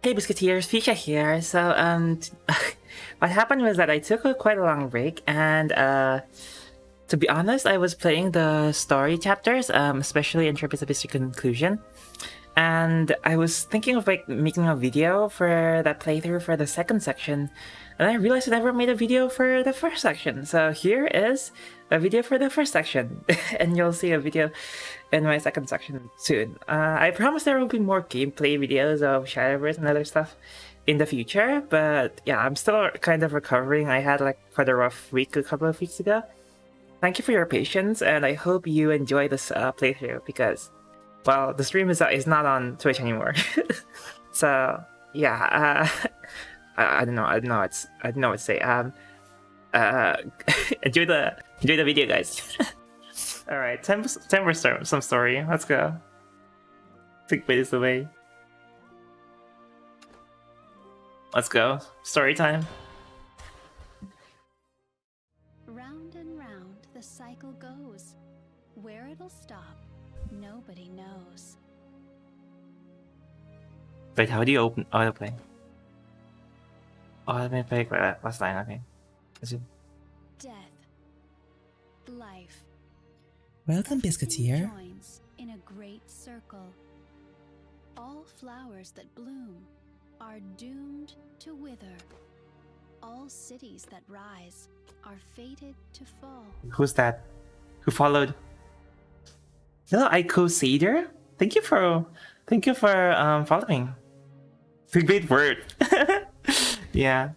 Hey Biscuiteers, Fuchsia here. So, what happened was that I took quite a long break, and to be honest, I was playing the story chapters, especially Entropy, Reconclusion, and I was thinking of like making a video for that playthrough for the second section, and I realized I never made a video for the first section. So here is a video for the first section, and you'll see a video in my second section soon. I promise there will be more gameplay videos of Shadowverse and other stuff in the future, but yeah, I'm still kind of recovering. I had like quite a rough week a couple of weeks ago. Thank you for your patience, and I hope you enjoy this playthrough because, well, the stream is not on Twitch anymore. So yeah, I don't know what to say. Enjoy the video, guys. All right, time for some story. Let's go. Take this away. Let's go. Story time. Round and round the cycle goes. Where it'll stop, nobody knows. Wait, how do you open autoplay? Oh, let me play last line. Okay. Death. Life. Welcome, Biscuiteer. Joins in a great circle. All flowers that bloom are doomed to wither. All cities that rise are fated to fall. Who's that? Who followed? Hello, Aiko Seder. Thank you for following. It's a great word. Yeah.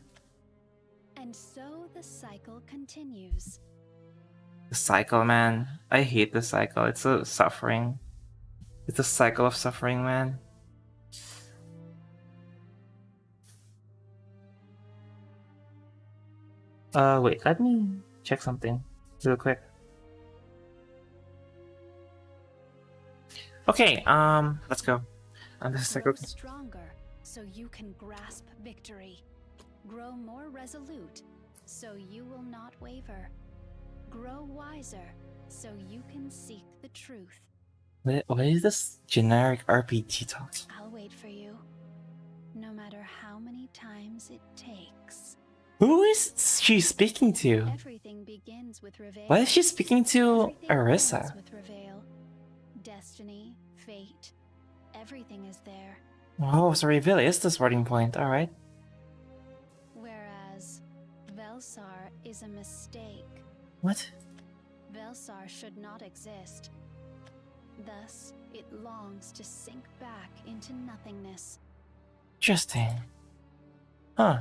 And so the cycle continues. The cycle, man. I hate the cycle. It's so suffering. It's a cycle of suffering, man. Wait, let me check something real quick. Okay, let's go. This is Grow stronger so you can grasp victory. Grow more resolute so you will not waver. Grow wiser so you can seek the truth. What is this generic RPG talk? I'll wait for you, no matter how many times it takes. Who is she speaking to? Everything begins with reveal. Why is she speaking to Everything Arissa? ends with reveal. Destiny, fate, everything is there. Oh, so reveal is the starting point. All right. Whereas Velsar is a mistake. What? Velsar should not exist. Thus, it longs to sink back into nothingness. Interesting. Huh.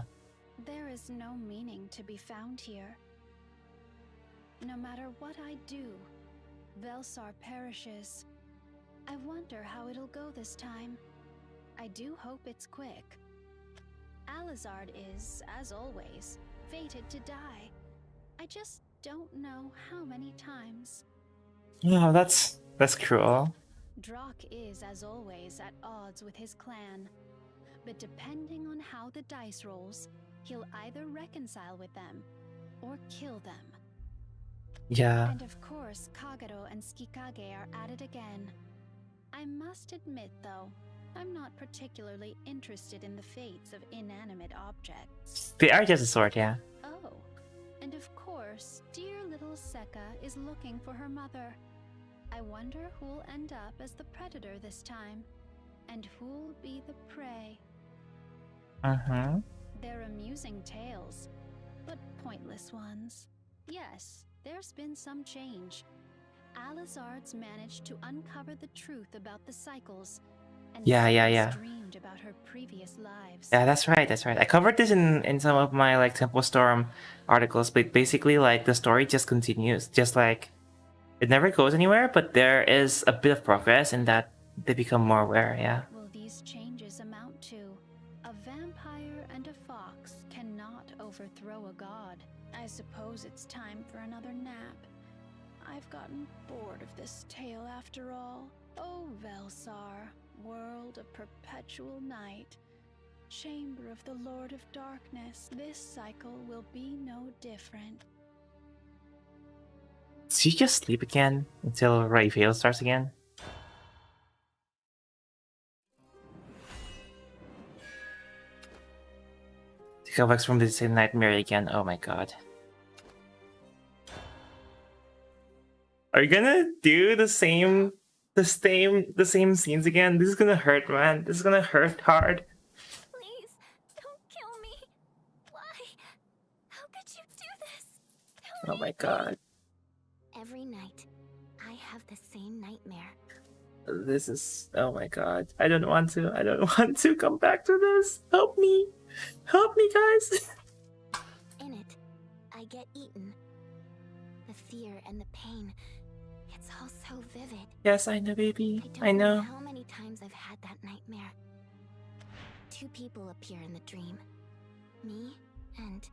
There is no meaning to be found here. No matter what I do, Velsar perishes. I wonder how it'll go this time. I do hope it's quick. Alizard is, as always, fated to die. I just don't know how many times. Oh, that's cruel. Drak is, as always, at odds with his clan. But depending on how the dice rolls, he'll either reconcile with them or kill them. Yeah. And of course, Kagero and Skikage are at it again. I must admit, though, I'm not particularly interested in the fates of inanimate objects. They are just a sword, yeah. Oh, and of course, dear little Sekka is looking for her mother. I wonder who'll end up as the predator this time, and who'll be the prey. Mm-hmm. They're amusing tales, but pointless ones. Yes, there's been some change. Alizard's managed to uncover the truth about the cycles, and Yeah. dreamed about her previous lives. Yeah, that's right. I covered this in some of my like Temple Storm articles, but basically like the story just continues. Just like it never goes anywhere, but there is a bit of progress in that they become more aware, yeah. Will these changes amount to? A vampire and a fox cannot overthrow a god. I suppose it's time for another nap. I've gotten bored of this tale after all. Oh, Velsar, world of perpetual night, chamber of the Lord of Darkness, this cycle will be no different. Does she just sleep again until Raphael starts again? Come back from the same nightmare again. Oh my god. Are you gonna do the same scenes again? This is gonna hurt, man. This is gonna hurt hard. Please, don't kill me. Why? How could you do this? Oh my god. Every night, I have the same nightmare. This is, oh my god. I don't want to. I don't want to come back to this. Help me. Help me, guys. In it, I get eaten. The fear and the pain, it's all so vivid. Yes, I know, baby. I I don't know know. how many times I've had that nightmare. Two people appear in the dream. Me and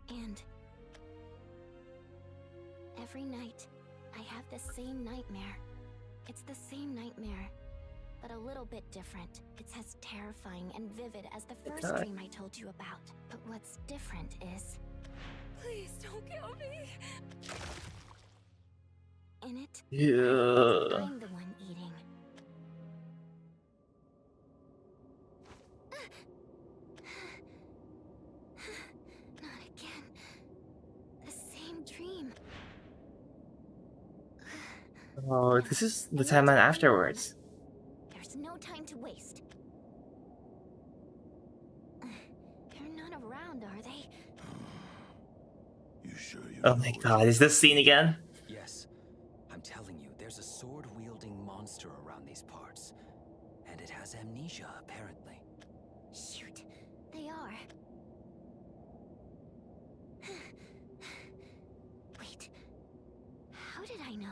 every night, I have the same nightmare. It's the same nightmare, but a little bit different. It's as terrifying and vivid as the first dream I told you about. But what's different is... Please don't kill me! In it, Yeah. I'm the one eating. Not again. The same dream. Oh, this is the timeline afterwards. There's no time to waste. They're not around, are they? You sure you Oh my god, is this scene again? Yes. I'm telling you, there's a sword-wielding monster around these parts. And it has amnesia, apparently. Shoot, they are. Wait, how did I know?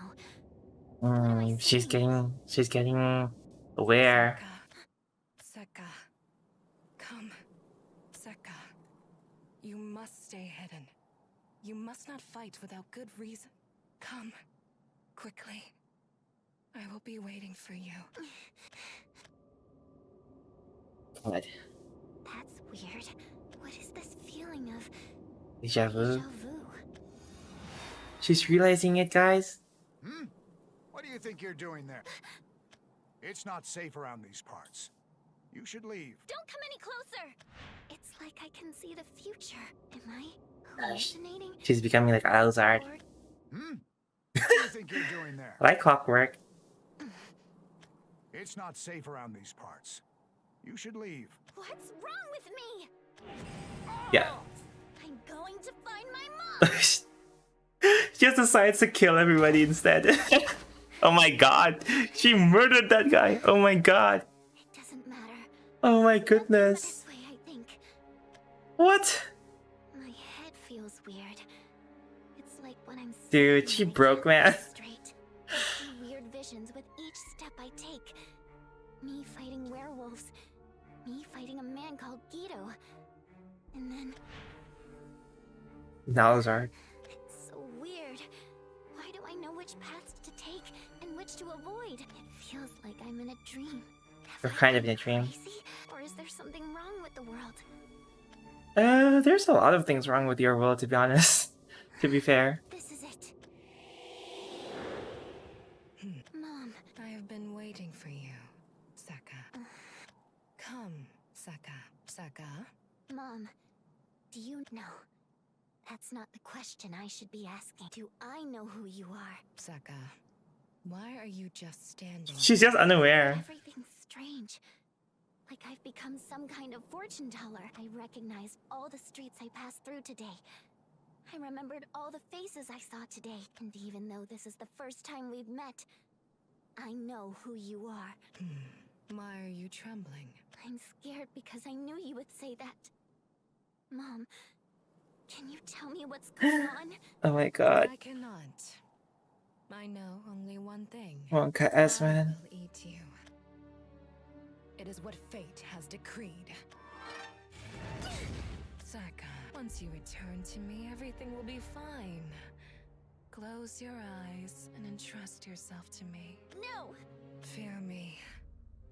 She's getting aware. Seka. Come. Seka. You must stay hidden. You must not fight without good reason. Come. Quickly. I will be waiting for you. God. That's weird. What is this feeling of Deja vu. déjà vu? She's realizing it, guys. What do you think you're doing there? It's not safe around these parts. You should leave. Don't come any closer! It's like I can see the future. Am I hallucinating? She's becoming like Alzard. Or What do you think you're doing there? Like clockwork. It's not safe around these parts. You should leave. what's wrong with me? Yeah. I'm going to find my mom! She just decides to kill everybody instead. Oh my god. She murdered that guy. Oh my god. It doesn't matter. Oh my Let's go goodness. this way, I think. What? My head feels weird. It's like when I'm Dude, she standing, I broke, can't man. see straight. I see weird visions with each step I take. Me fighting werewolves. Me fighting a man called Guido. And then Alzard. it's so weird. Why do I know which paths to take and which to avoid? It feels like I'm in a dream. You're Have I kind of gone in a dream. crazy? Or is there something wrong with the world? There's a lot of things wrong with your world, to be honest. To be fair. This is it. Mom, I have been waiting for you, Seka. Come, Seka. Seka. Mom, do you know? That's not the question I should be asking. Do I know who you are? Seka. Why are you just standing? She's just unaware. Everything's strange. Like I've become some kind of fortune teller. I recognized all the streets I passed through today. I remembered all the faces I saw today. And even though this is the first time we've met, I know who you are. Why are you trembling? I'm scared because I knew you would say that. Mom, can you tell me what's going on? Oh my god. I cannot. I know only one thing. Wonka S, I man. will eat you. It is what fate has decreed. Seka, once you return to me, everything will be fine. Close your eyes and entrust yourself to me. No! Fear me.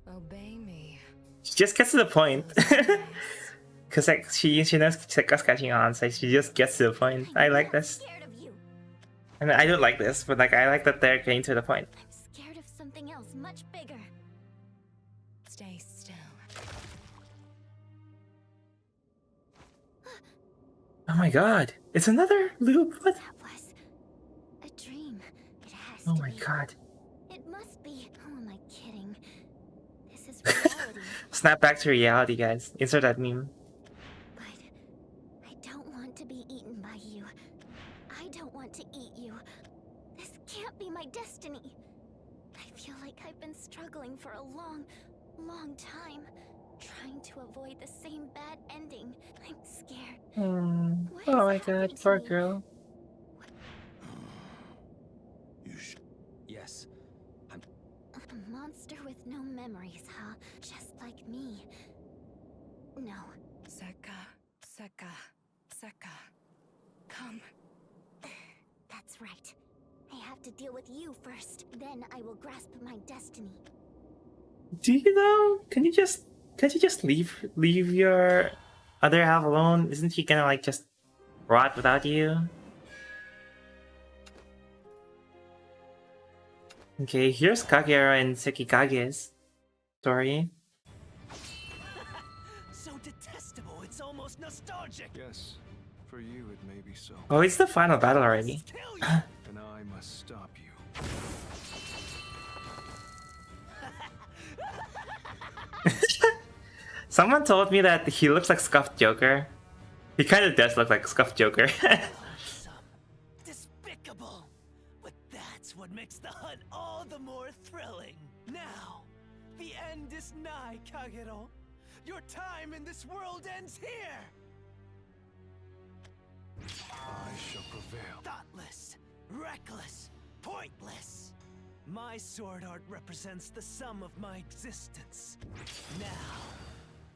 Obey me. She just gets to the point. Close your eyes. Cause like she knows Seka's catching on, so she just gets to the point. I like I'm this. scared of you. I mean, I don't like this, but like I like that they're getting to the point. I'm scared of something else much bigger. Stay still. my god, it's another loop. What? That was a dream. It has Oh to my be. god. It must be. Who am I kidding? This is reality. Snap back to reality, guys. Insert that meme. But I don't want to be eaten by you. I don't want to eat you. This can't be my destiny. I feel like I've been struggling for a long, long time, trying to avoid the same bad ending. I'm scared. What Oh my has happened god, to poor me? girl. Yes. A monster with no memories, huh? Just like me. No. Seka. Come. That's right. I have to deal with you first. Then I will grasp my destiny. Do you know? Can't you just leave your other half alone? Isn't he gonna like just rot without you? Okay, here's Kagero and Sekikage's story. So detestable, it's almost nostalgic. Yes, for you it may be so. Oh, it's the final battle already. Kill you. And I must stop you. Someone told me that he looks like Scuffed Joker. He kind of does look like Scuffed Joker. Awesome. Despicable. But that's what makes the hunt all the more thrilling. Now, the end is nigh, Kagero. Your time in this world ends here. I shall prevail. Thoughtless, reckless, pointless. My sword art represents the sum of my existence. Now,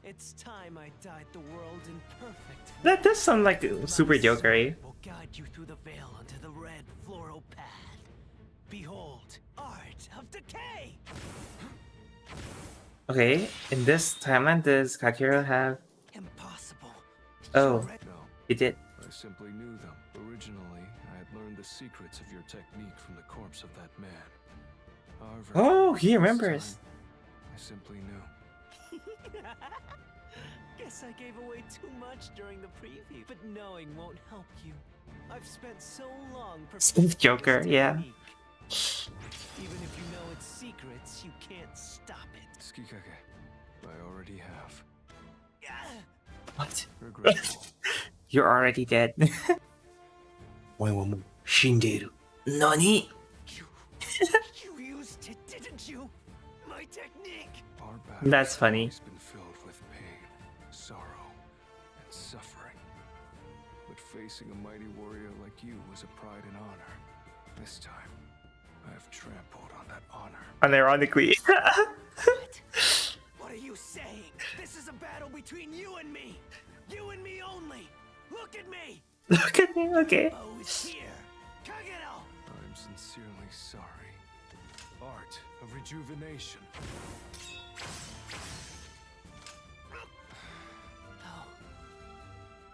it's time I dyed the world in perfect. That does sound like Super My Joker, eh? sword will guide you through the veil onto the red floral path. Behold, art of decay. Okay, in this timeline, does Kagero have... Impossible. Oh, No, he did. I simply knew them. Originally, I had learned the secrets of your technique from the corpse of that man. However, Oh, he this remembers. time, I simply knew. Guess I gave away too much during the preview, but knowing won't help you. I've spent so long Smooth Joker, this yeah. technique. Even if you know its secrets, you can't stop it. Tsukikage, I already have. What? Regretful. You're already dead. お前はもう死んでいる。何? You used it, didn't you? My technique. Our battle That's has funny. always been filled with pain, sorrow, and suffering. But facing a mighty warrior like you was a pride and honor. This time, I have trampled on that honor. Unironically. What are you saying? This is a battle between you and me. You and me only. Look at me. Look at me, okay. Oh, is here. Kagero. I'm sincerely sorry. Art of rejuvenation.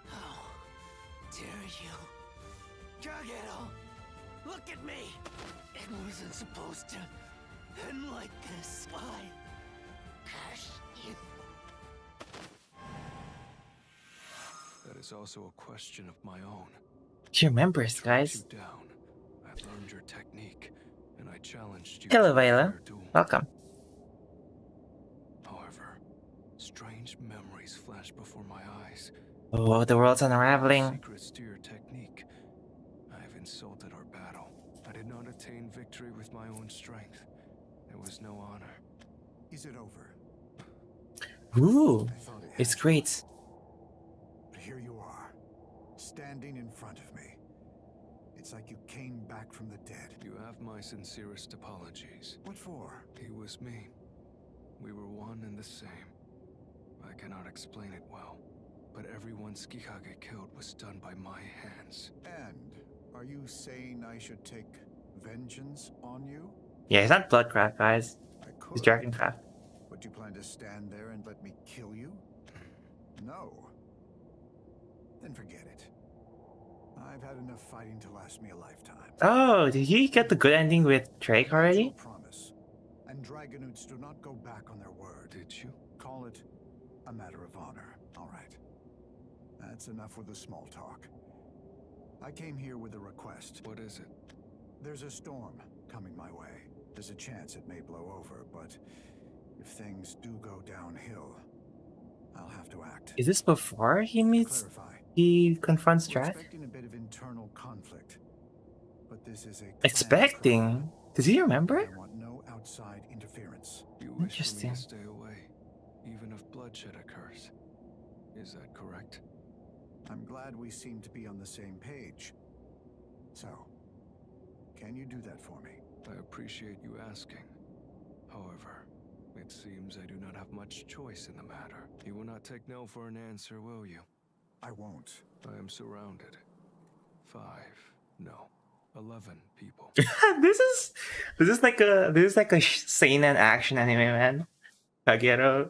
How dare you? Kagero, look at me. It wasn't supposed to end like this. Why? Curse you. That is also a question of my own. She remembers, Tracked guys. you down. I learned your technique, and I challenged you. Hello, to a Viola. fair duel. Welcome. However, strange memories flashed before my eyes. Oh, the world's unraveling. Secrets to your technique. I have insulted our battle. I did not attain victory with my own strength. There was no honor. Is it over? Ooh, I thought it it's had. great. But here you are, standing in front of me. It's like you came back from the dead. You have my sincerest apologies. What for? He was me. We were one and the same. I cannot explain it well, but everyone Tsukikage killed was done by my hands. And are you saying I should take vengeance on you? Yeah, he's not Bloodcraft, guys. I could. He's Dragoncraft. Would you plan to stand there and let me kill you? No. Then forget it. I've had enough fighting to last me a lifetime. Oh, did he get the good ending with Drake already? Promise. And Dragonoots do not go back on their word. Did you? Call it a matter of honor. All right. That's enough with the small talk. I came here with a request. What is it? There's a storm coming my way. There's a chance it may blow over, but if things do go downhill, I'll have to act. Is this before he meets? Clarify. He confronts We're Strat? expecting a bit of internal conflict, but this is a clan Expecting? Does he remember? I want no outside interference. You wish for me Interesting. to stay away, even if bloodshed occurs. Is that correct? I'm glad we seem to be on the same page. So, can you do that for me? I appreciate you asking. However, it seems I do not have much choice in the matter. You will not take no for an answer, will you? I won't. I am surrounded. 5, no, 11 people. this is like a seinen action anime, man. Kagero.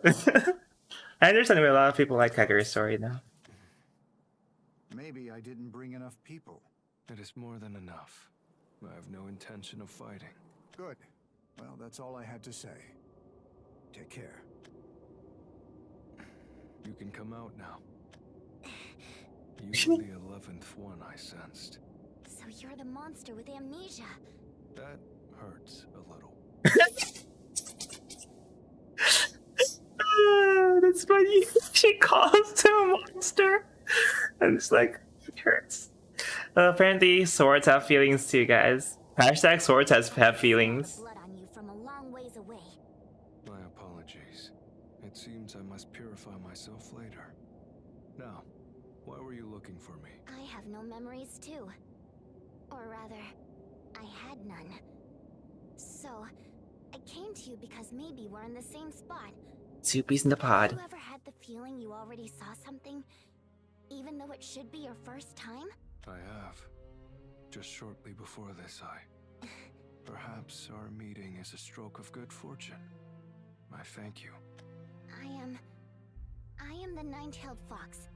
I understand why a lot of people like Kagero's story now. Maybe I didn't bring enough people. It is more than enough. I have no intention of fighting. Good. Well, that's all I had to say. Take care. You can come out now. You were the 11th one I sensed. So you're the monster with amnesia. That hurts a little. That's funny. She calls him a monster. And it's like, it hurts. Apparently, swords have feelings too, guys. Hashtag swords have feelings. Blood on you from a long ways away. My apologies. It seems I must purify myself later. Now, why were you looking for me? I have no memories too. Or rather, I had none. So, I came to you because maybe we're in the same spot. Two peas in the pod. Have you ever had the feeling you already saw something, even though it should be your first time? I have. Just shortly before this, Perhaps our meeting is a stroke of good fortune. I thank you. I am the nine-tailed fox.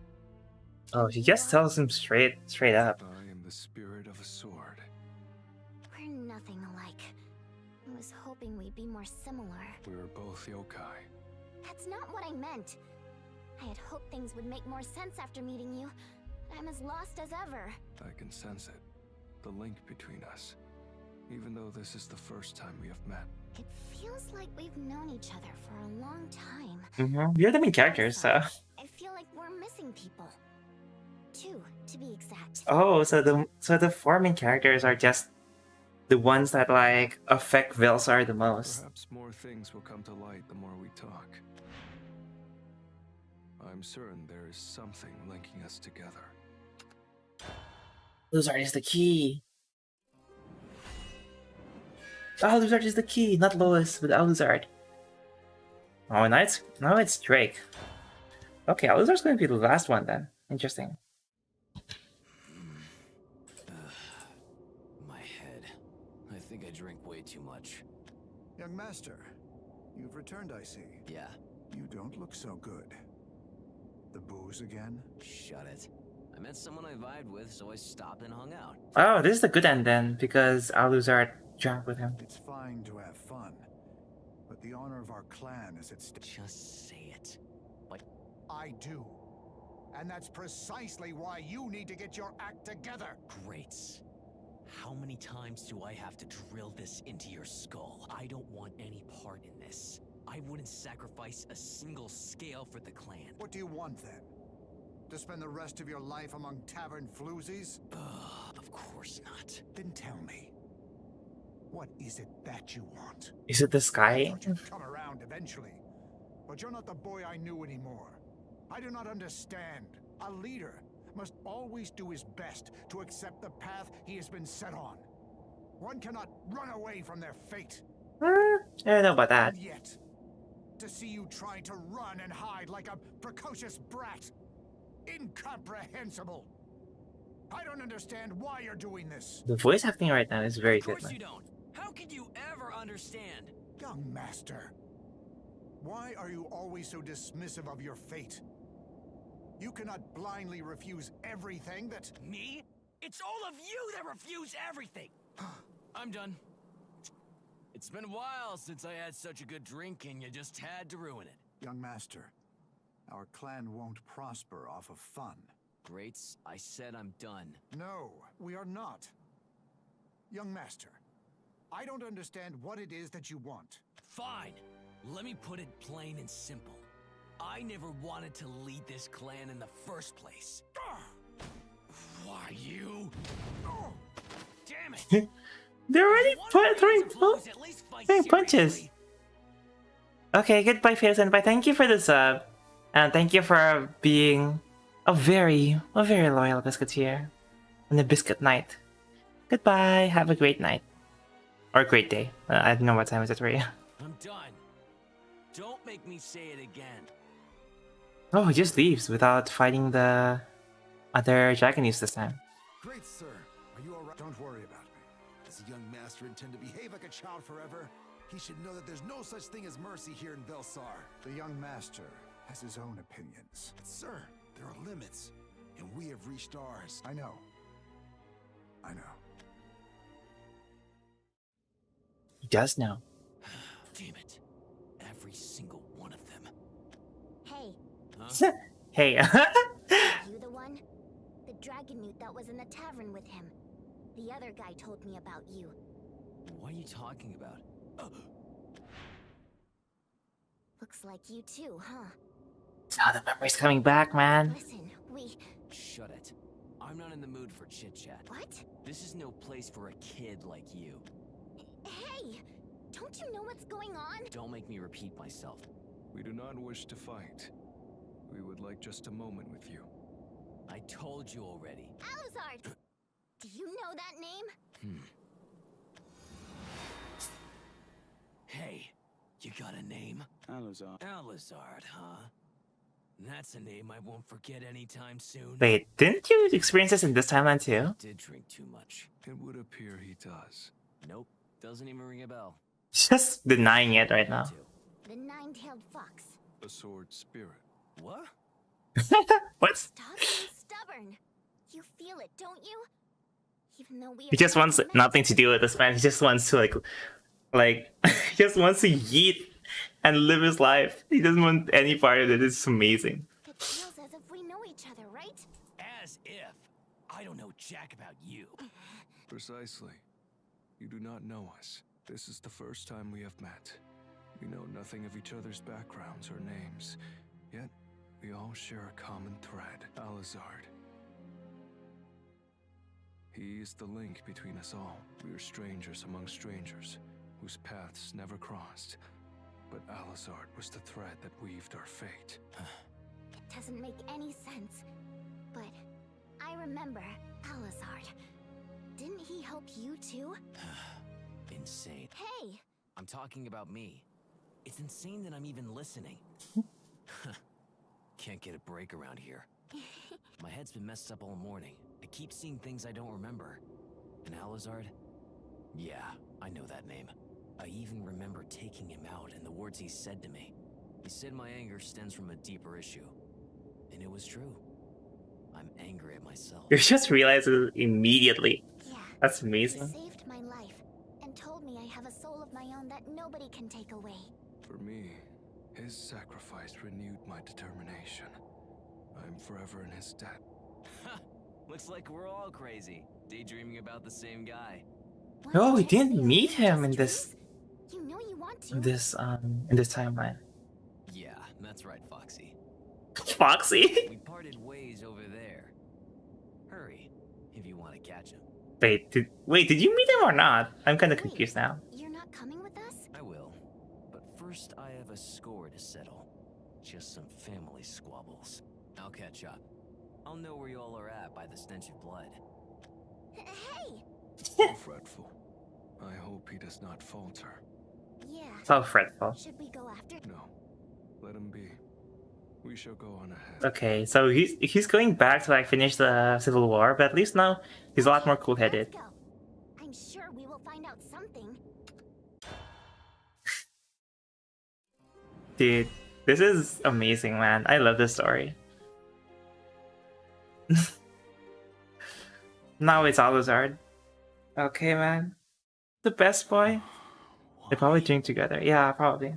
Oh, she just tells him straight up. I am the spirit of a sword. We're nothing alike. I was hoping we'd be more similar. We are both yokai. That's not what I meant. I had hoped things would make more sense after meeting you, but I'm as lost as ever. I can sense it. The link between us. Even though this is the first time we have met. It feels like we've known each other for a long time. You're the main characters, so. I feel like we're missing people. 2, to be exact. Oh, so the 4 main characters are just the ones that like affect Velsar the most. Perhaps more things will come to light the more we talk. I'm certain there is something linking us together. Luzard is the key. Oh, Luzard is the key, not Lois, but Alucard. Oh, now it's Drake. Okay, Alucard's going to be the last one then. Interesting. My head. I think I drank way too much. Young master, you've returned, I see. Yeah. You don't look so good. The booze again? Shut it. I met someone I vibed with, so I stopped and hung out. Oh, this is the good end then, because Alucard drank with him. It's fine to have fun, but the honor of our clan is at stake. Just say it. I do. And that's precisely why you need to get your act together. Great. How many times do I have to drill this into your skull? I don't want any part in this. I wouldn't sacrifice a single scale for the clan. What do you want then? To spend the rest of your life among tavern floozies? Of course not. Then tell me, what is it that you want? Is it the I sky? thought you'd come around eventually, but you're not the boy I knew anymore. I do not understand. A leader must always do his best to accept the path he has been set on. One cannot run away from their fate. I don't know about that. And yet, to see you trying to run and hide like a precocious brat. Incomprehensible. I don't understand why you're doing this. The voice acting right now is very Of good, course man. you don't. How could you ever understand? Young master, why are you always so dismissive of your fate? You cannot blindly refuse everything that... Me? It's all of you that refuse everything! I'm done. It's been a while since I had such a good drink and you just had to ruin it. Young master, our clan won't prosper off of fun. Greats, I said I'm done. No, we are not. Young master, I don't understand what it is that you want. Fine. Let me put it plain and simple. I never wanted to lead this clan in the first place. Why you? Damn it! They're already throwing punches. Okay, goodbye, Fail Senpai. Thank you for the sub. And thank you for being a very loyal Biscuiteer. And a Biscuit Knight. Goodbye. Have a great night. Or great day. I don't know what time is it for you. I'm done. Don't make me say it again. Oh, he just leaves without fighting the other Dragonese this time. Great, sir. Are you alright? Don't worry about me. Does the young master intend to behave like a child forever? He should know that there's no such thing as mercy here in Velsar. The young master has his own opinions. But sir, there are limits, and we have reached ours. I know. He does know. Damn it. Every single one of them. Hey, Huh? Hey. you the one? The dragon newt that was in the tavern with him. The other guy told me about you. What are you talking about? Looks like you too, huh? Oh, the memory's coming back, man. Listen, we... Shut it. I'm not in the mood for chit-chat. What? This is no place for a kid like you. Hey! Don't you know what's going on? Don't make me repeat myself. We do not wish to fight. We would like just a moment with you. I told you already. Alizard! Do you know that name? Hey, you got a name? Alizard. Alizard, huh? That's a name I won't forget anytime soon. Wait, didn't you experience this in this timeline too? Did drink too much. It would appear he does. Nope, doesn't even ring a bell. Just denying it right now. The nine-tailed fox. A sword spirit. What? What? Stop being stubborn. You feel it, don't you? Even though we He just wants nothing to do with this, man. He just wants to like he just wants to yeet and live his life. He doesn't want any part of it. It's amazing. It feels as if we know each other, right? As if. I don't know jack about you. Precisely. You do not know us. This is the first time we have met. We know nothing of each other's backgrounds or names. Yet, we all share a common thread. Alizard. He is the link between us all. We are strangers among strangers, whose paths never crossed. But Alizard was the thread that weaved our fate. It doesn't make any sense. But I remember Alizard. Didn't he help you too? Insane. Hey! I'm talking about me. It's insane that I'm even listening. Can't get a break around here. My head's been messed up all morning. I keep seeing things I don't remember. And Alizard? Yeah, I know that name. I even remember taking him out and the words he said to me. He said my anger stems from a deeper issue. And it was true. I'm angry at myself. You just realize it immediately. Yeah. That's He amazing. saved my life and told me I have a soul of my own that nobody can take away. For me, his sacrifice renewed my determination. I am forever in his debt. Looks like we're all crazy, daydreaming about the same guy. Want Oh, to we check didn't me meet out him in in this You know you want to. in this timeline. Yeah, that's right, Foxy. Foxy? We parted ways over there. Hurry, if you want to catch him. Wait, did you meet him or not? I'm kind of Wait, confused now. You're not coming with us? I will. But first, I have a score to settle. Just some family squabbles. I'll catch up. I'll know where you all are at by the stench of blood. Hey! So fretful. I hope he does not falter. Yeah. So fretful. Should we go after? No, let him be. We shall go on ahead. Okay, so he's going back to like finish the Civil War, but at least now he's a lot more cool-headed. Let's go. I'm sure we will find out something. Dude, this is amazing, man. I love this story. Now it's Alizard. Okay, man. The best boy. They probably drink together. Yeah, probably.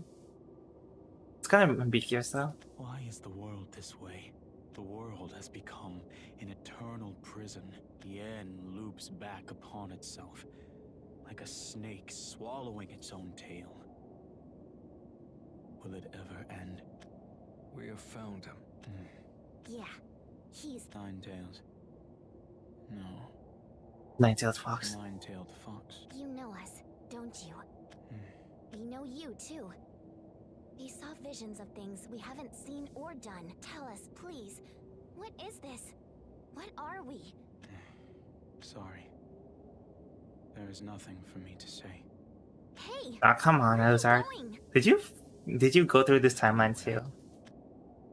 It's kind of ambiguous though. Why is the world this way? The world has become an eternal prison. The end loops back upon itself, like a snake swallowing its own tail. Will it ever end? We have found him. Yeah, he's... Nine-tailed. No. Nine-tailed fox. Nine-tailed fox. You know us, don't you? We know you, too. We saw visions of things we haven't seen or done. Tell us, please. What is this? What are we? Sorry. There is nothing for me to say. Hey! Ah, come on, where are you Ozark. going? Did you go through this timeline too?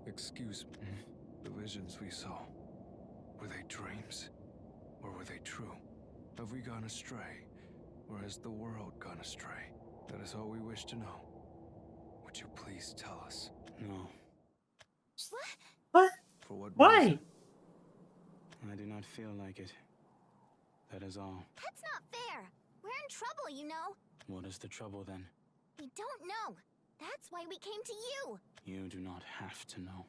Excuse me. The visions we saw, were they dreams? Or were they true? Have we gone astray? Or has the world gone astray? That is all we wish to know. Would you please tell us? No. What? For what Why? reason? I do not feel like it. That is all. That's not fair. We're in trouble, you know. What is the trouble then? We don't know. That's why we came to you. You do not have to know.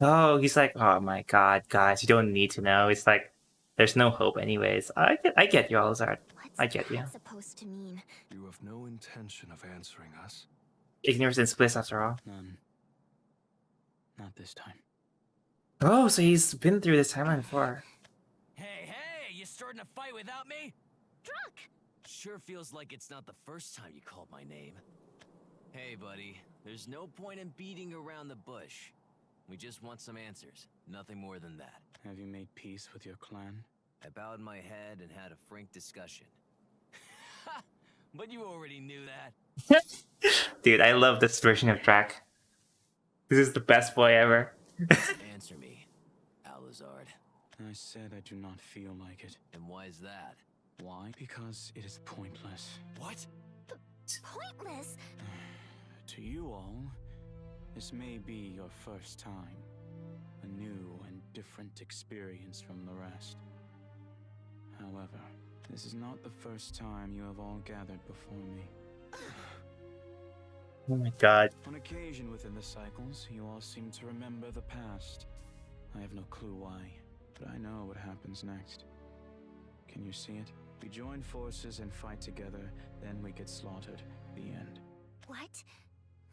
Oh, he's like, oh my god, guys, you don't need to know. It's like, there's no hope anyways. I get you, Ozark. What's I get you. that supposed to mean? You have no intention of answering us. Ignorance is bliss after all. None. Not this time. Oh, so he's been through this timeline before. Hey, hey! You starting a fight without me? Drunk! Sure feels like it's not the first time you called my name. Hey, buddy. There's no point in beating around the bush. We just want some answers. Nothing more than that. Have you made peace with your clan? I bowed my head and had a frank discussion. But you already knew that. Dude, I love this version of Drac. This is the best boy ever. Answer me, Alizard. I said I do not feel like it. And why is that? Why? Because it is pointless. What? Pointless? To you all, this may be your first time. A new and different experience from the rest. However, this is not the first time you have all gathered before me. Oh my god. On occasion within the cycles, you all seem to remember the past. I have no clue why, but I know what happens next. Can you see it? We join forces and fight together, then we get slaughtered. The end. What?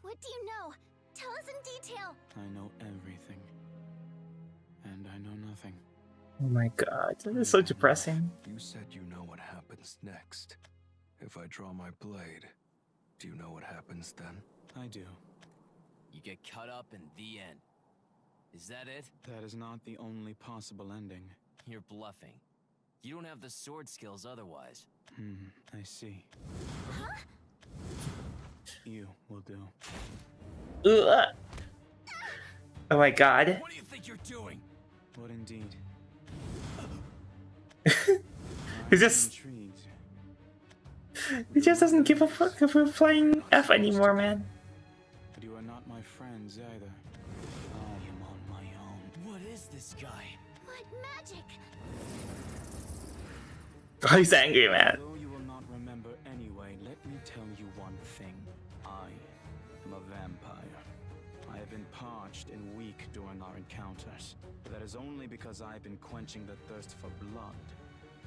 What do you know? Tell us in detail. I know everything. And I know nothing. Oh my god, this is so depressing. You said you know what happens next. If I draw my blade, do you know what happens then? I do. You get cut up in the end. Is that it? That is not the only possible ending. You're bluffing. You don't have the sword skills otherwise. I see. You will do. Ugh. Oh my god. What do you think you're doing? What indeed? He's just... Intrigued. He just doesn't give a fuck of a flying F anymore, man. But you are not my friends either. I am on my own. What is this guy? What magic? Oh, he's angry, man. Though you will not remember anyway, let me tell you one thing. I am a vampire. I have been parched and weak during our encounters. But that is only because I have been quenching the thirst for blood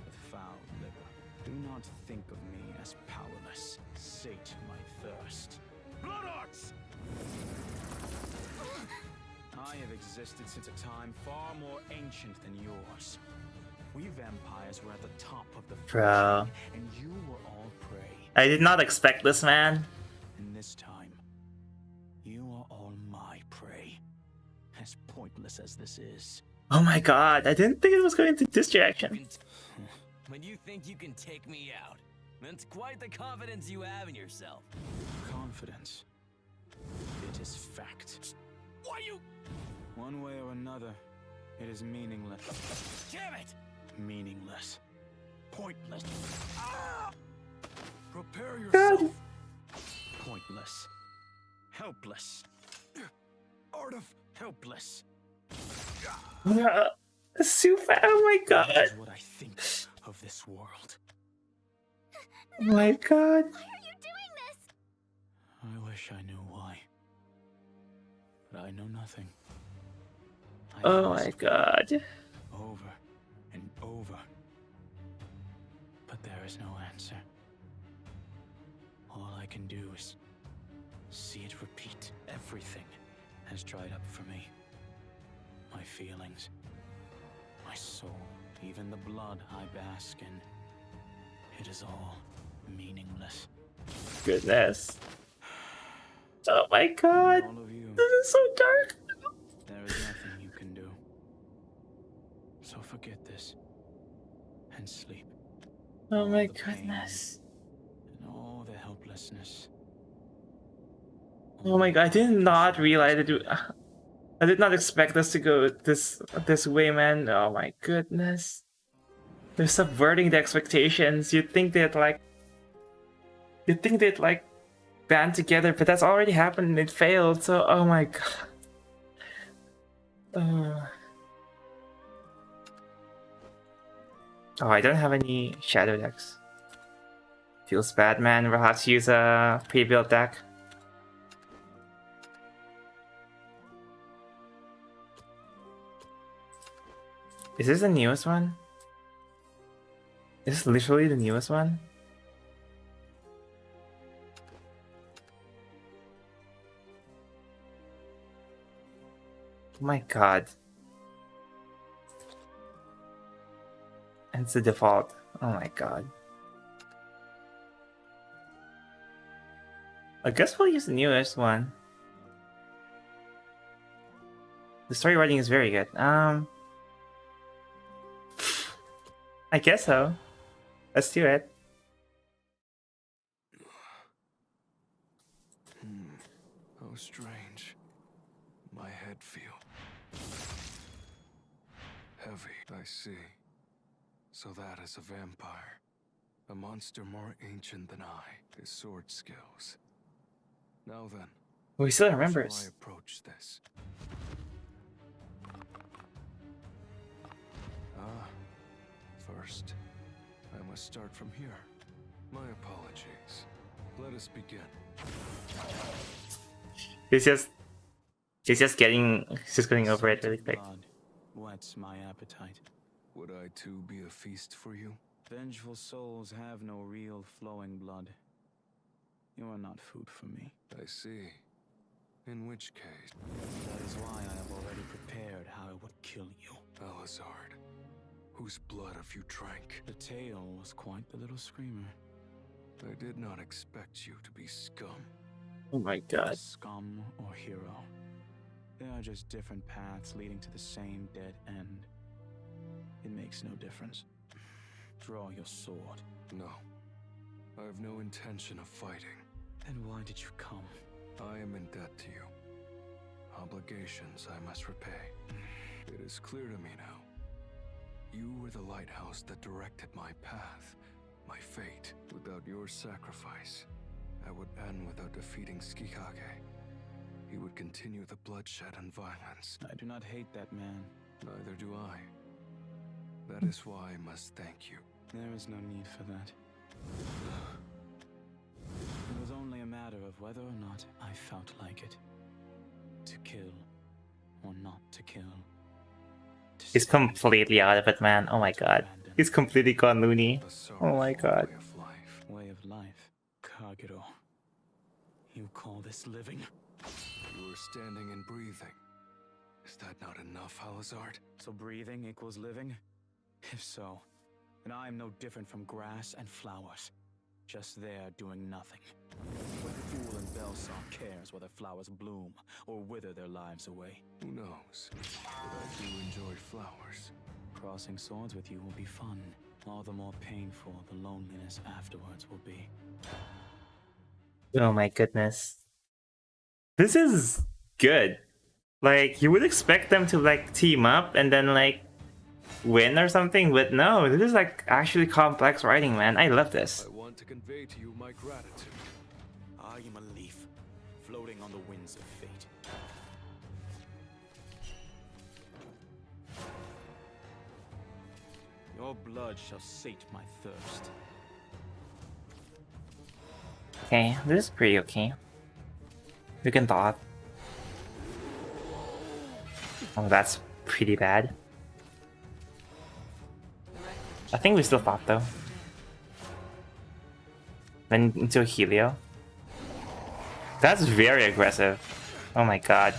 with foul liquor. Do not think of me as powerless. Sate my thirst. Blood arts! I have existed since a time far more ancient than yours. We vampires were at the top of the food Bro. chain, and you were all prey. I did not expect this, man. And this time, you are all my prey. As pointless as this is. Oh my god, I didn't think it was going to this direction. When you think you can take me out, that's quite the confidence you have in yourself. Confidence. It is fact. Why you? One way or another, it is meaningless. Damn it! Meaningless. Pointless. Prepare God. yourself. Pointless. Helpless. Art of Helpless. Super, oh my That god. is what I think of this world. Oh my god. Why are you doing this? I wish I knew why. But I know nothing. I Oh my god. over and over. But there is no answer. All I can do is see it repeat. Everything has dried up for me. My feelings, my soul, even the blood I bask in. It is all meaningless. Goodness. Oh my god. All of you, This is so dark. there is nothing you can do. So forget this and sleep. Oh my the pain goodness. And all the helplessness. Oh my god, I did not realize it. I did not expect us to go this way, man. Oh my goodness. They're subverting the expectations. You'd think they'd band together, but that's already happened and it failed, so oh my god. Oh, I don't have any shadow decks. Feels bad, man. We'll have to use a pre-built deck. Is this the newest one? Is this literally the newest one? Oh my god. It's the default. Oh my god. I guess we'll use the newest one. The story writing is very good. I guess so. Let's do it. How strange. My head feel heavy, I see. So that is a vampire. A monster more ancient than I. His sword skills. Now then. Oh, he still How remembers. shall I approach this? First, I must start from here. My apologies. Let us begin. He's just getting over it really quick. Blood whets my appetite. Would I too be a feast for you? Vengeful souls have no real flowing blood. You are not food for me. I see. In which case... That is why I have already prepared how I would kill you. Alazard, whose blood have you drank? The tale was quite the little screamer. I did not expect you to be scum. Oh my god. Scum or hero. They are just different paths leading to the same dead end. It makes no difference. Draw your sword. No. I have no intention of fighting. Then why did you come? I am in debt to you. Obligations I must repay. It is clear to me now. You were the lighthouse that directed my path, my fate. Without your sacrifice, I would end without defeating Tsukikage. He would continue the bloodshed and violence. I do not hate that man. Neither do I. That is why I must thank you. There is no need for that. It was only a matter of whether or not I felt like it. To kill, or not to kill. To He's save, completely out of it, man. Oh my to god. abandon. He's completely gone loony. A Oh my sorrowful god. way of life. Way of life. Kagero. You call this living? You are standing and breathing. Is that not enough, Alazard? So breathing equals living? If so, then I am no different from grass and flowers. Just there doing nothing. What fool in Belsar cares whether flowers bloom or wither their lives away? Who knows? But I do enjoy flowers. Crossing swords with you will be fun. All the more painful the loneliness afterwards will be. Oh my goodness. This is good. Like, you would expect them to like team up and then like win or something, but no, this is like actually complex writing, man. I love this. I want to convey to you my gratitude. I am a leaf, floating on the winds of fate. Your blood shall sate my thirst. Okay, this is pretty okay. We can thought. Oh, that's pretty bad. I think we still fought though. Then into Helio. That's very aggressive. Oh my god.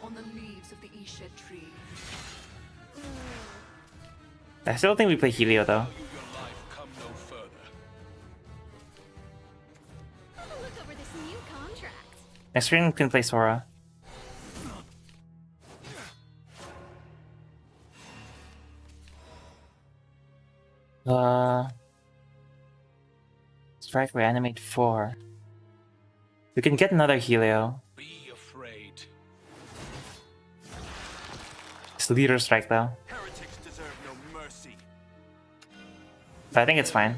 On the leaves of the Ished tree. I still think we play Helio though. Look over this new contract. Next turn we can play Sora. Strike reanimate 4. We can get another Helio. Be afraid. It's leader strike though. Heretics deserve no mercy. But I think it's fine.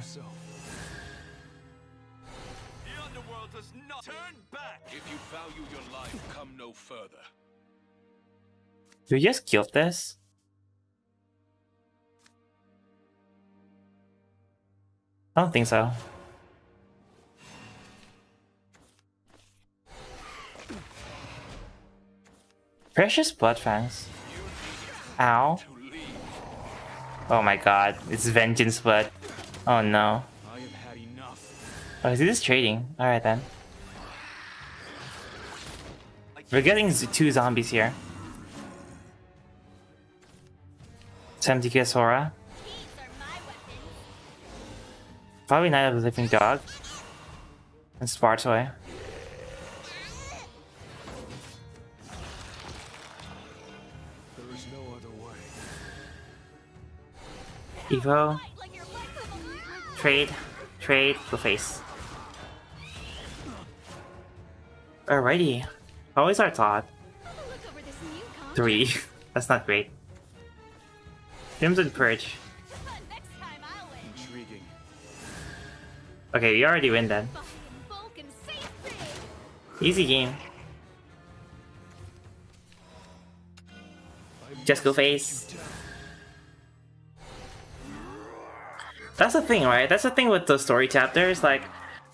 The underworld does not turn back. If you value your life, come no further. Do we just kill this? I don't think so. Precious blood fangs. Ow. Oh my god, it's vengeance blood. Oh no. I have had enough. Oh, is he just trading? Alright then. We're getting 2 zombies here. Time to get Sora. Probably Night of the Living Dog. And Spartoy. There is no other way. Evo. Trade. Trade. The face. Alrighty. Always our thought. 3. That's not great. Crimson Purge. Intriguing. Okay, we already win then. Easy game. Just go face. That's the thing, right? That's the thing with the story chapters. Like,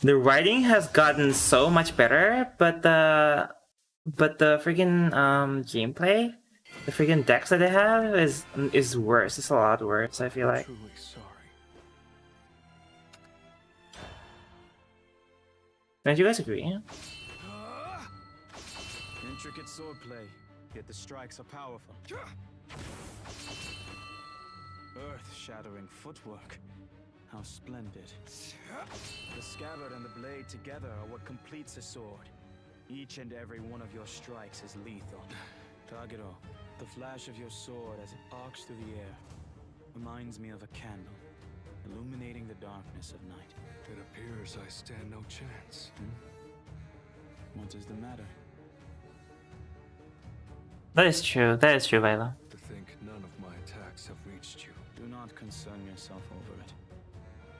the writing has gotten so much better, but the freaking gameplay, the freaking decks that they have is worse. It's a lot worse. I feel like. Truly sorry. Don't you guys agree? Intricate swordplay, yet the strikes are powerful. Earth-shattering footwork. How splendid. The scabbard and the blade together are what completes a sword. Each and every one of your strikes is lethal. Kagero, the flash of your sword as it arcs through the air reminds me of a candle, illuminating the darkness of night. It appears I stand no chance. What is the matter? That is true. That is true, Viola. To think none of my attacks have reached you. Do not concern yourself over it.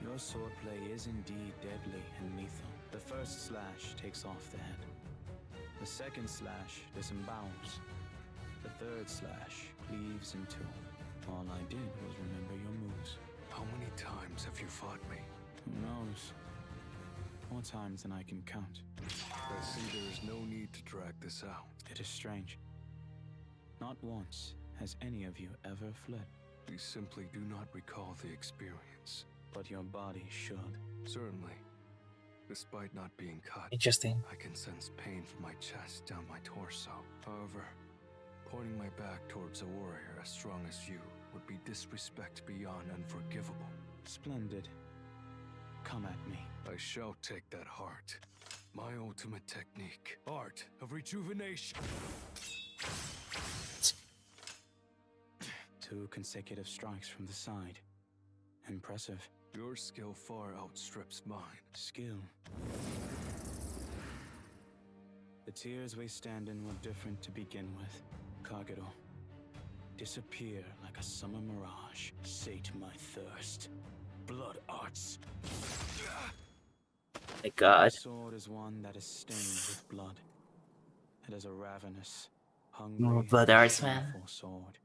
Your swordplay is indeed deadly and lethal. The first slash takes off the head. The second slash disembowels. The third slash cleaves in two. All I did was remember your moves. How many times have you fought me? Who knows? More times than I can count. I see there is no need to drag this out. It is strange. Not once has any of you ever fled. We simply do not recall the experience. But your body should. Certainly. Despite not being cut, Interesting. I can sense pain from my chest down my torso. However, pointing my back towards a warrior as strong as you would be disrespect beyond unforgivable. Splendid. Come at me. I shall take that heart. My ultimate technique. Art of rejuvenation. 2 consecutive strikes from the side. Impressive. Your skill far outstrips mine. Skill. The tears we stand in were different to begin with. Kagero. Disappear like a summer mirage. Sate my thirst. Blood arts. My god. The sword is one that is stained with blood. It is a ravenous, hungry, More blood arts, man. powerful sword.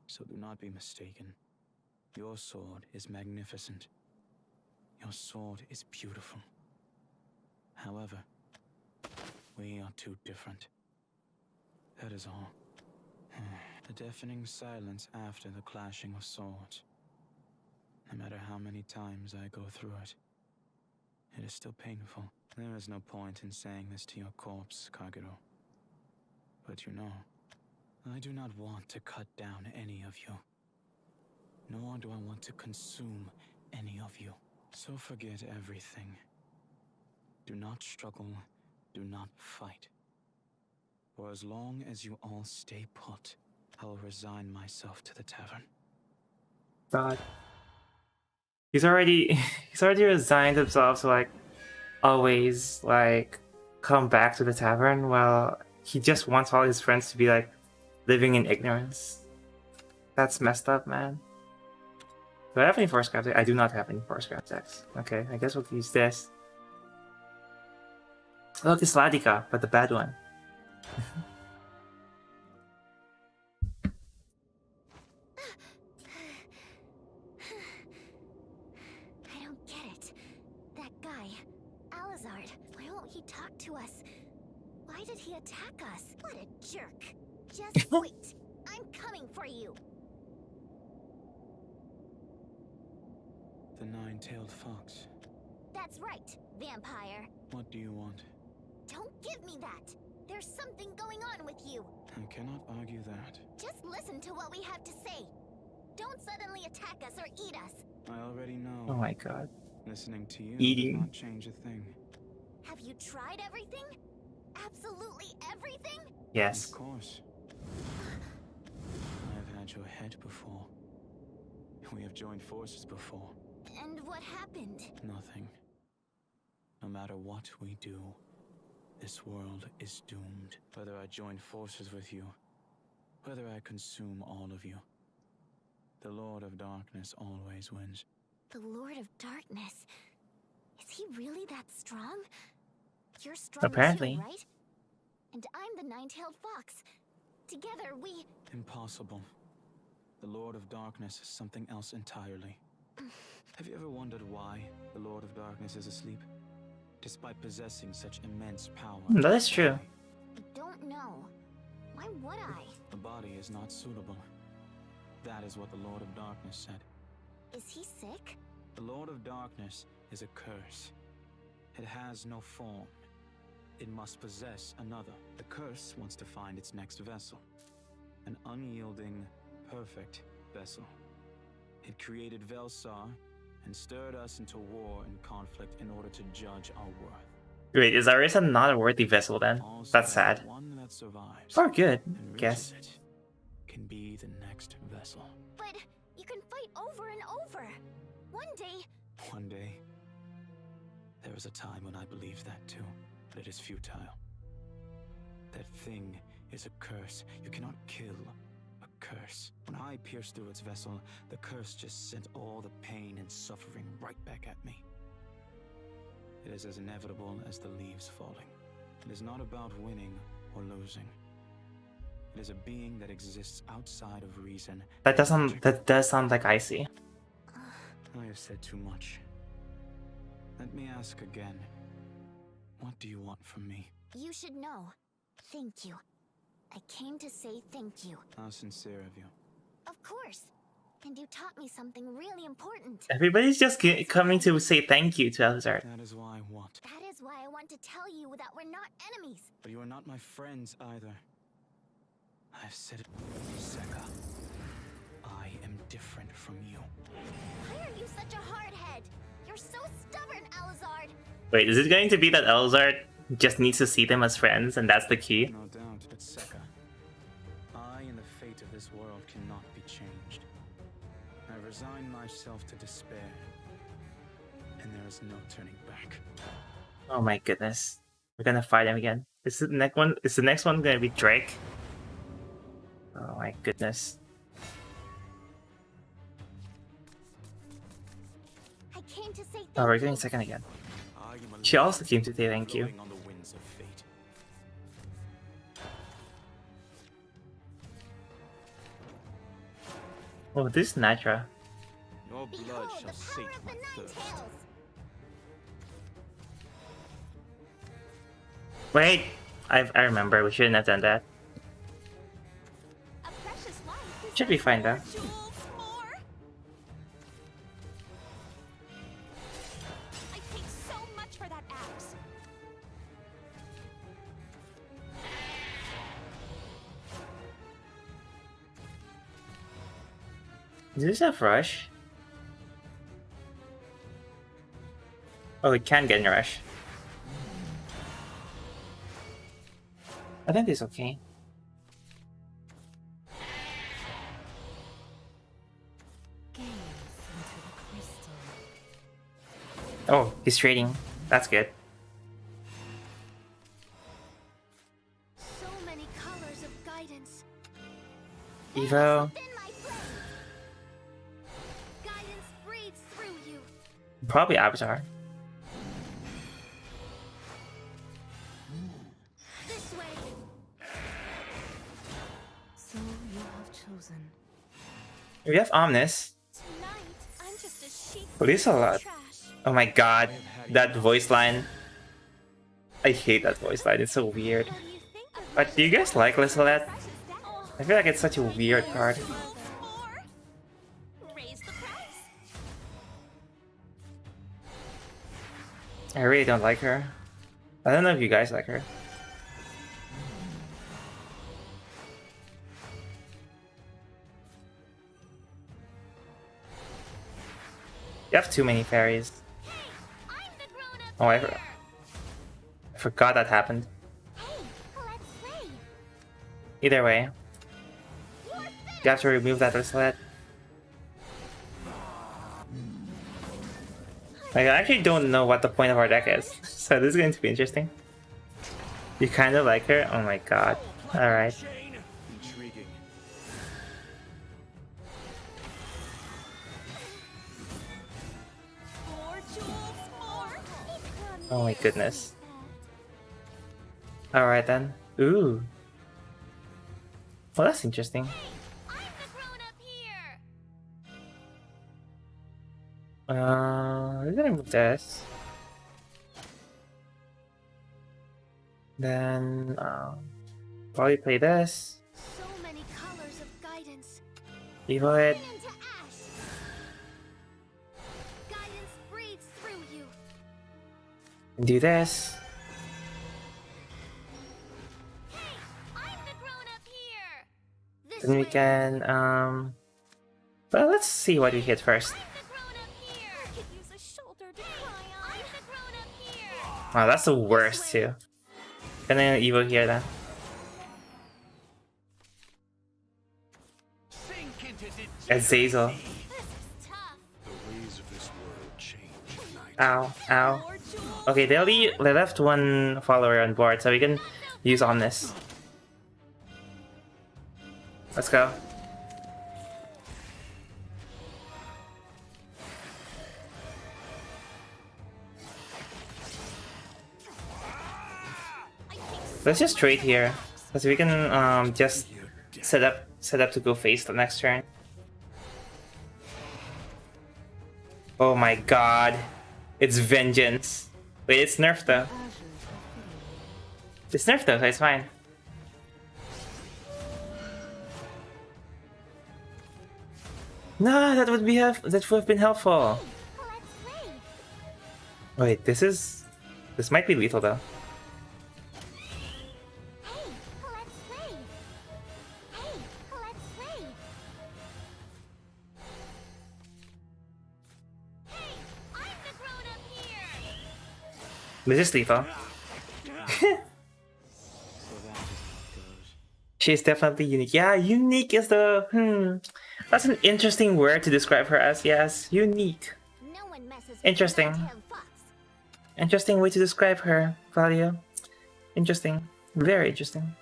So do not be mistaken. Your sword is magnificent. Your sword is beautiful. However, we are too different. That is all. The deafening silence after the clashing of swords. No matter how many times I go through it, it is still painful. There is no point in saying this to your corpse, Kagero. But you know, I do not want to cut down any of you. Nor do I want to consume any of you. So forget everything. Do not struggle, do not fight. For as long as you all stay put, I will resign myself to the tavern. God. He's already resigned himself to like always like come back to the tavern while he just wants all his friends to be like living in ignorance. That's messed up, man. Do I have any force grab? I do not have any force grab decks. Okay, I guess we'll use this. Look, it's Ladika, but the bad one. I don't get it. That guy, Alizard, why won't he talk to us? Why did he attack us? What a jerk. Just wait. I'm coming for you. The nine-tailed fox. That's right, vampire. What do you want? Don't give me that. There's something going on with you. I cannot argue that. Just listen to what we have to say. Don't suddenly attack us or eat us. I already know. Oh my god. Listening to you Eating. will not change a thing. Have you tried everything? Absolutely everything? Yes. Of course. I have had your head before. We have joined forces before. And what happened? Nothing. No matter what we do, this world is doomed. Whether I join forces with you, whether I consume all of you, the Lord of Darkness always wins. The Lord of Darkness? Is he really that strong? You're strong Apparently. too, right? And I'm the nine-tailed fox. Together we... Impossible. The Lord of Darkness is something else entirely. Have you ever wondered why the Lord of Darkness is asleep? Despite possessing such immense power. That is true. I don't know. Why would I? The body is not suitable. That is what the Lord of Darkness said. Is he sick? The Lord of Darkness is a curse. It has no form. It must possess another. The curse wants to find its next vessel. An unyielding, perfect vessel. It created Velsar and stirred us into war and conflict in order to judge our worth. Wait, is Arisa not a worthy vessel then? Also, That's sad. one that survives Or good, and guess. reaches it can be the next vessel. But you can fight over and over. One day... One day, there was a time when I believed that too, but it is futile. That thing is a curse. You cannot kill a curse. When I pierced through its vessel, the curse just sent all the pain and suffering right back at me. It is as inevitable as the leaves falling. It is not about winning or losing. It is a being that exists outside of reason. That does sound like Icy. I have said too much. Let me ask again. What do you want from me? You should know. Thank you. I came to say thank you. How sincere of you. Of course. And you taught me something really important. Everybody's just coming to say thank you to Alizard. That is why I want. That is why I want to tell you that we're not enemies. But you are not my friends either. I've said it, Seka. I am different from you. Why are you such a hardhead? You're so stubborn, Alizard. Wait, is it going to be that Alizard just needs to see them as friends and that's the key? No doubt, but Seka, I and the fate of this world cannot be changed. I resign myself to despair, and there is no turning back. Oh my goodness. We're gonna fight him again. Is the next one gonna be Drake? Oh my goodness. I came to say thank Oh, we're you. getting second again. I am a She also came to say thank you. blowing on the winds of fate. Oh, this is Nitra. Your blood Behold shall the sate power of my the Nine thirst. Tails. Wait! I remember, we shouldn't have done that. Should be fine though. I paid so much for that axe. Does this have rush? Oh, it can get in rush. I think it's okay. Oh, he's trading. That's good. So many colors of guidance. Evo. Guidance breathes through you. Probably Avatar. This way. So you have chosen. We have Omnis. Tonight, I'm just a sheep. But it's a lot. Trash. Oh my god, that voice line. I hate that voice line, it's so weird. But do you guys like Lissalette? I feel like it's such a weird card. Raise the price. I really don't like her. I don't know if you guys like her. You have too many fairies. Oh, I forgot that happened. Either way, you have to remove that Lissalette. Like, I actually don't know what the point of our deck is, so this is going to be interesting. You kind of like her? Oh my god. Alright. Intriguing. Oh my goodness. Alright then. Ooh. Well, that's interesting. We're gonna move this. Then, probably play this. So many colors of guidance. Evo it. Into ash. Guidance breathes through you. And do this. I'm the grown-up here. This Then we way. can, well, let's see what we hit first. I'm the grown-up here. Could use a shoulder to cry on. I'm the grown-up here. Wow, that's the worst too. And then Evo here then. Sink into Azazel. This is tough. The ways of this world change at night. Ow, ow. Okay, they left one follower on board, so we can use on this. Let's go. Let's just trade here, because we can just set up to go face the next turn. Oh my god, it's vengeance. Wait, it's nerfed though. It's nerfed though, so it's fine. No, that would have been helpful. Wait, this might be lethal though. This is lethal. She's definitely unique. Yeah, unique is the that's an interesting word to describe her as. Yes, unique. No one messes with Interesting. the red-tailed fox. Interesting way to describe her, Valio. Interesting. Very interesting.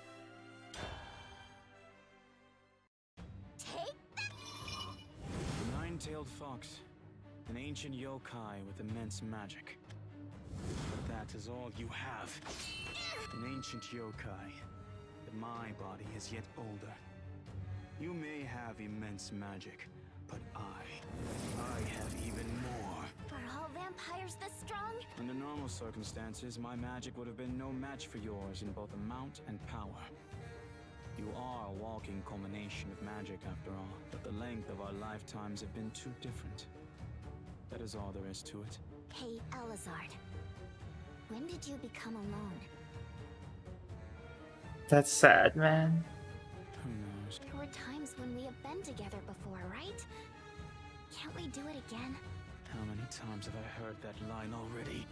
The nine-tailed fox, an ancient yokai with immense magic. But that is all you have. An ancient yokai. But my body is yet older. You may have immense magic, but I have even more. Are all vampires this strong? Under normal circumstances, my magic would have been no match for yours in both amount and power. You are a walking culmination of magic after all, but the length of our lifetimes have been too different. That is all there is to it. Hey, Elazard. When did you become alone? That's sad, man. Who knows? There were times when we have been together before, right? Can't we do it again? How many times have I heard that line already?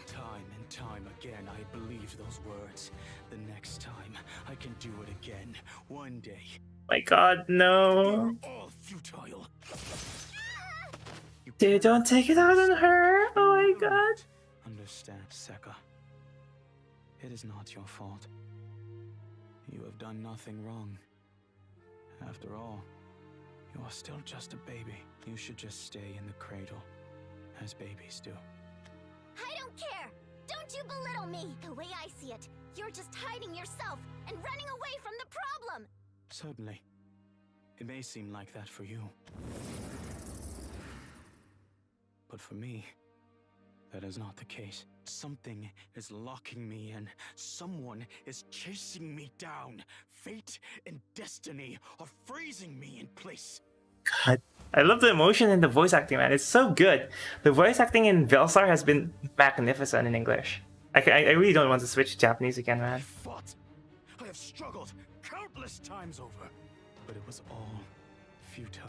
Time and time again, I believed those words. The next time, I can do it again. One day. My God, no. You're all futile. Dude, don't take it out on her. Oh my God. Understand, Sekka. It is not your fault. You have done nothing wrong. After all, you are still just a baby. You should just stay in the cradle, as babies do. I don't care! Don't you belittle me! The way I see it, you're just hiding yourself and running away from the problem! Certainly. It may seem like that for you. But for me, that is not the case. Something is locking me in. Someone is chasing me down. Fate and destiny are freezing me in place. God, I love the emotion in the voice acting, man. It's so good. The voice acting in Velsar has been magnificent in English. I really don't want to switch to Japanese again, I man. fought. I have struggled countless times over. But it was all futile.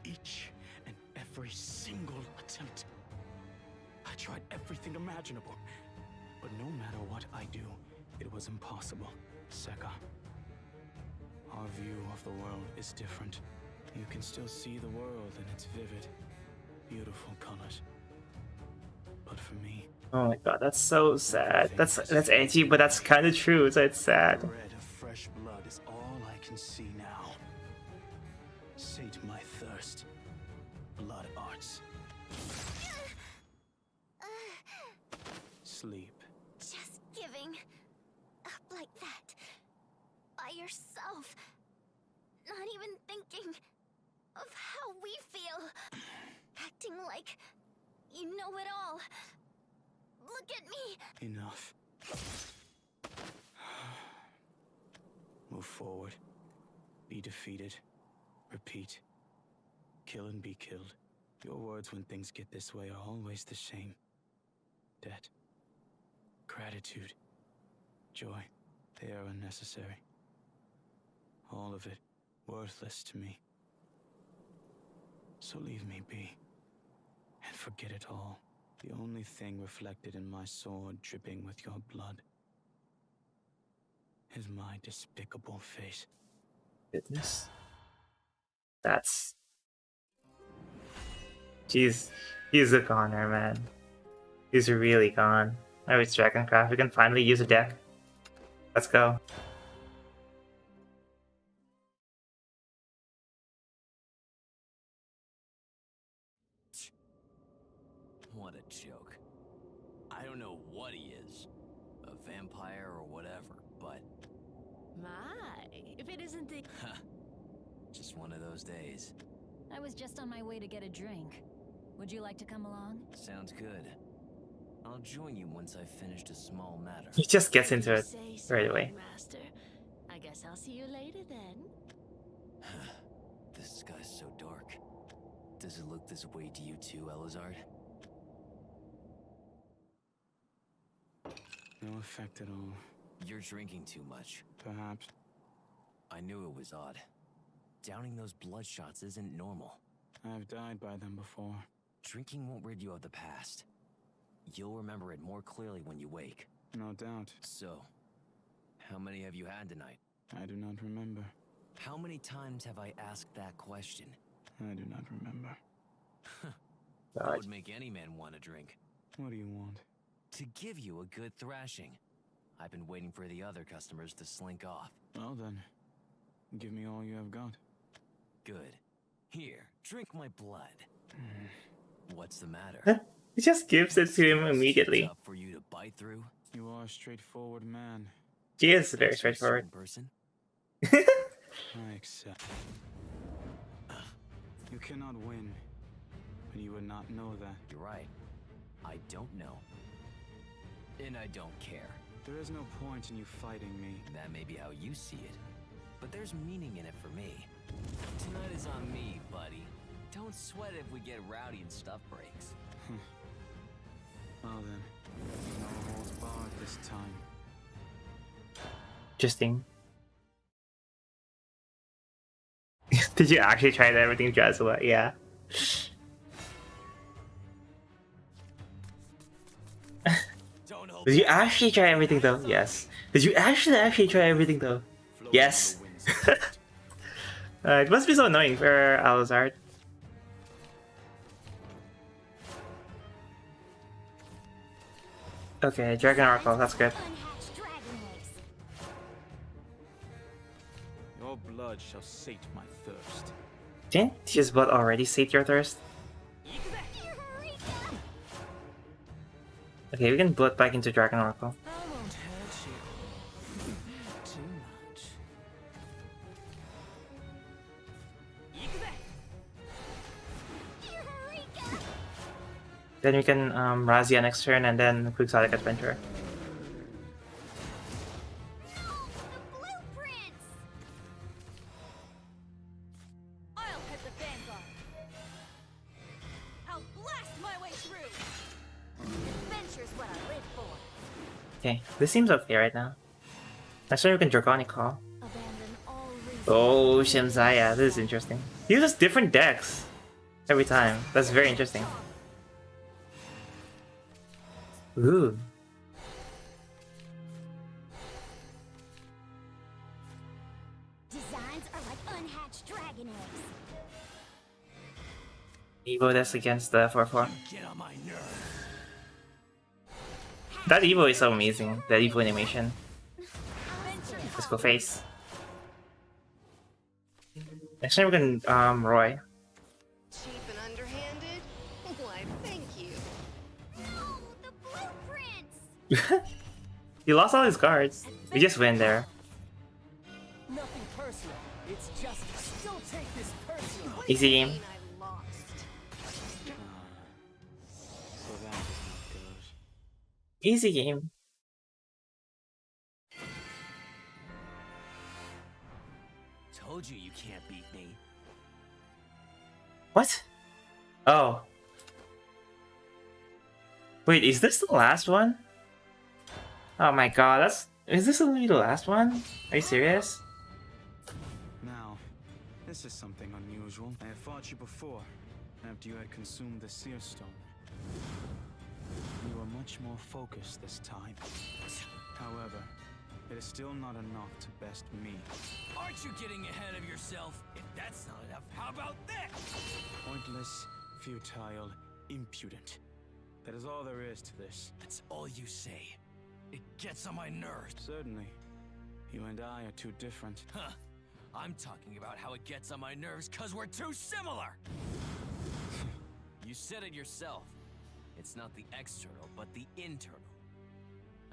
Each and every single attempt. I tried everything imaginable. But no matter what I do, it was impossible. Sekka, our view of the world is different. You can still see the world in its vivid, beautiful colors. But for me, Oh my God, that's so sad. That's edgy, but that's kind of true. So it's sad. the red of fresh blood is all I can see now. Sate my thirst. Blood arts. Sleep. Just giving up like that. By yourself. Not even thinking of how we feel. Acting like you know it all. Look at me! Enough. Move forward. Be defeated. Repeat. Kill and be killed. Your words when things get this way are always the same. Debt. Gratitude. Joy. They are unnecessary. All of it worthless to me. So leave me be. And forget it all. The only thing reflected in my sword dripping with your blood is my despicable face. Goodness. That's... He's a goner, man. He's really gone. Now it's Dragoncraft. We can finally use a deck. Let's go. What a joke. I don't know what he is. A vampire or whatever, but... My, if it isn't the... just one of those days. I was just on my way to get a drink. Would you like to come along? Sounds good. I'll join you once I've finished a small matter. He just gets into it right away. Master. I guess I'll see you later then. This sky's so dark. Does it look this way to you too, Elazard? No effect at all. You're drinking too much. Perhaps. I knew it was odd. Downing those blood shots isn't normal. I've died by them before. Drinking won't rid you of the past. You'll remember it more clearly when you wake. No doubt. So, how many have you had tonight? I do not remember. How many times have I asked that question? I do not remember. That would make any man want a drink. What do you want? To give you a good thrashing. I've been waiting for the other customers to slink off. Well then, give me all you have got. Good. Here, drink my blood. What's the matter? He just gives it to him immediately. Up for you to bite through? You are a straightforward man. He is very straightforward. Person? I accept. You cannot win, but you would not know that. You're right. I don't know. And I don't care. There is no point in you fighting me. That may be how you see it, but there's meaning in it for me. Tonight is on me, buddy. Don't sweat if we get rowdy and stuff breaks. Well then, no holds barred this time. Interesting. Did you actually try everything Joshua? Yeah. Did you actually try everything though? Yes. Did you actually try everything though? Yes. It must be so annoying for Alizard. Okay, Dragon Oracle, that's good. Your blood shall sate my thirst. Didn't his blood already sate your thirst? Okay, we can blood back into Dragon Oracle. I won't hurt you too much. Then we can Razia next turn and then Quixotic Adventure. Okay, this seems okay right now. Next turn we can Draconic Call. Oh, Shemzaya, this is interesting. He uses different decks every time. That's very interesting. Ooh. Designs are like unhatched dragon eggs. Evo that's against the 4-4. Get on my nerves. That Evo is so amazing. That Evo animation. Let's go face. Next time we can Roy. Cheap and underhanded? Why, thank you. No, the blueprints! He lost all his cards. We just win there. Nothing personal. It's just don't take this personal. Easy game. I lost. So that is not good. Easy game. Told you you can't beat me. What? Oh. Wait, is this the last one? Oh my god, is this only the last one? Are you serious? Now, this is something unusual. I have fought you before, after you had consumed the Seer Stone. You were much more focused this time. However, it is still not enough to best me. Aren't you getting ahead of yourself? If that's not enough, how about this? Pointless, futile, impudent. That is all there is to this. That's all you say. It gets on my nerves. Certainly. You and I are too different. Huh. I'm talking about how it gets on my nerves because we're too similar. You said it yourself. It's not the external, but the internal.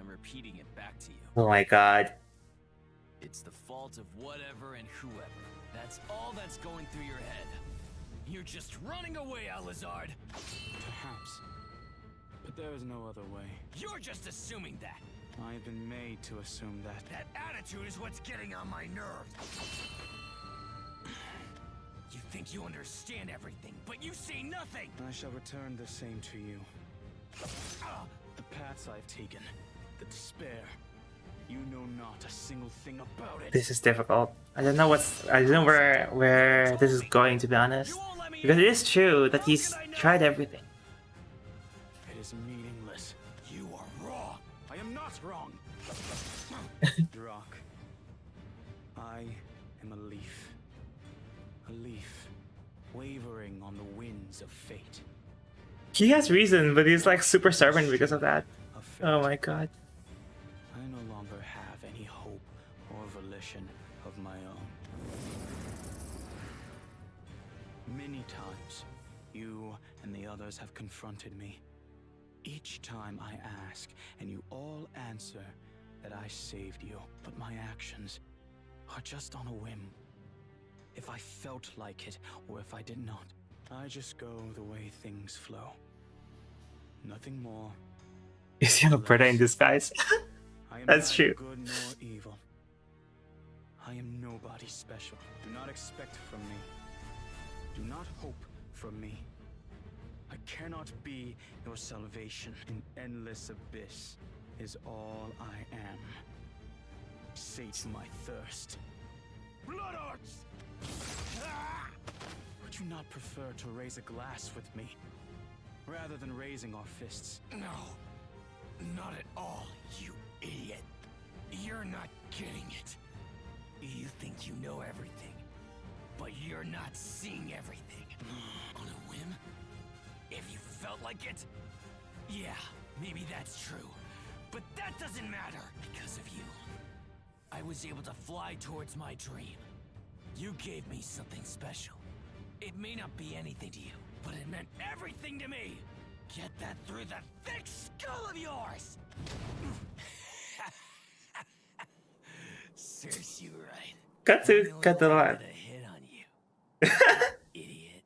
I'm repeating it back to you. Oh my god. It's the fault of whatever and whoever. That's all that's going through your head. You're just running away, Alizard. Perhaps. But there is no other way. You're just assuming that. I have been made to assume that. That attitude is what's getting on my nerves. You think you understand everything, but you see nothing. I shall return the same to you. The paths I've taken, the despair. You know not a single thing about it. This is difficult. I don't know where this is going, to be honest. Because it is true that he's tried everything. It is meaningless. You are wrong. I am not wrong. Drock. I am a leaf. A leaf wavering on the winds of fate. He has reason, but he's like super stubborn because of that. Of fate. Oh my god. I no longer have any hope or volition of my own. Many times, you and the others have confronted me. Each time I ask, and you all answer that I saved you. But my actions are just on a whim. If I felt like it, or if I did not, I just go the way things flow. Nothing more. Is he a brother in disguise? I am That's neither true. good nor evil. I am nobody special. Do not expect from me. Do not hope from me. I cannot be your salvation. An endless abyss is all I am. Sate my thirst. Blood arts! Would you not prefer to raise a glass with me, rather than raising our fists? No, not at all, you idiot. You're not getting it. You think you know everything, but you're not seeing everything. On a whim? If you felt like it? Yeah, maybe that's true. But that doesn't matter because of you. I was able to fly towards my dream. You gave me something special. It may not be anything to you, but it meant everything to me. Get that through the thick skull of yours! Serves you right. Cut the line. A hit on you, idiot.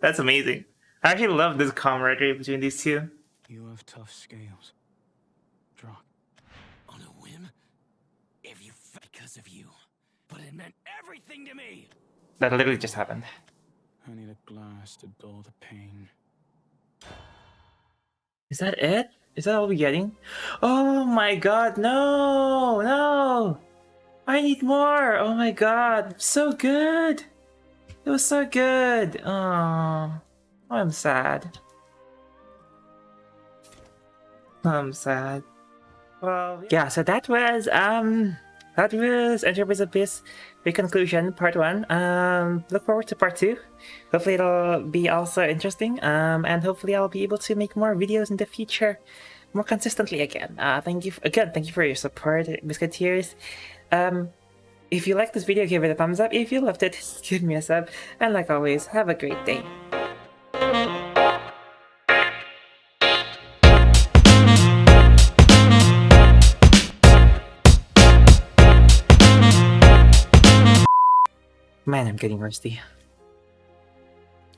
That's amazing. I actually love this camaraderie between these two. You have tough scales. Draw. On a whim? If you because of you, but it meant everything to me. That literally just happened. I need a glass to dull the pain. Is that it? Is that all we're getting? Oh my god, no! No! I need more! Oh my god, so good! It was so good! Oh, I'm sad. I'm sad. Well, yeah, so that was Entropy's Abyss Reconclusion Part 1. Look forward to Part 2. Hopefully it'll be also interesting. And hopefully I'll be able to make more videos in the future more consistently again. Thank you for your support, Biscuiteers. If you liked this video, give it a thumbs up. If you loved it, give me a sub. And like always, have a great day. Man, I'm getting rusty.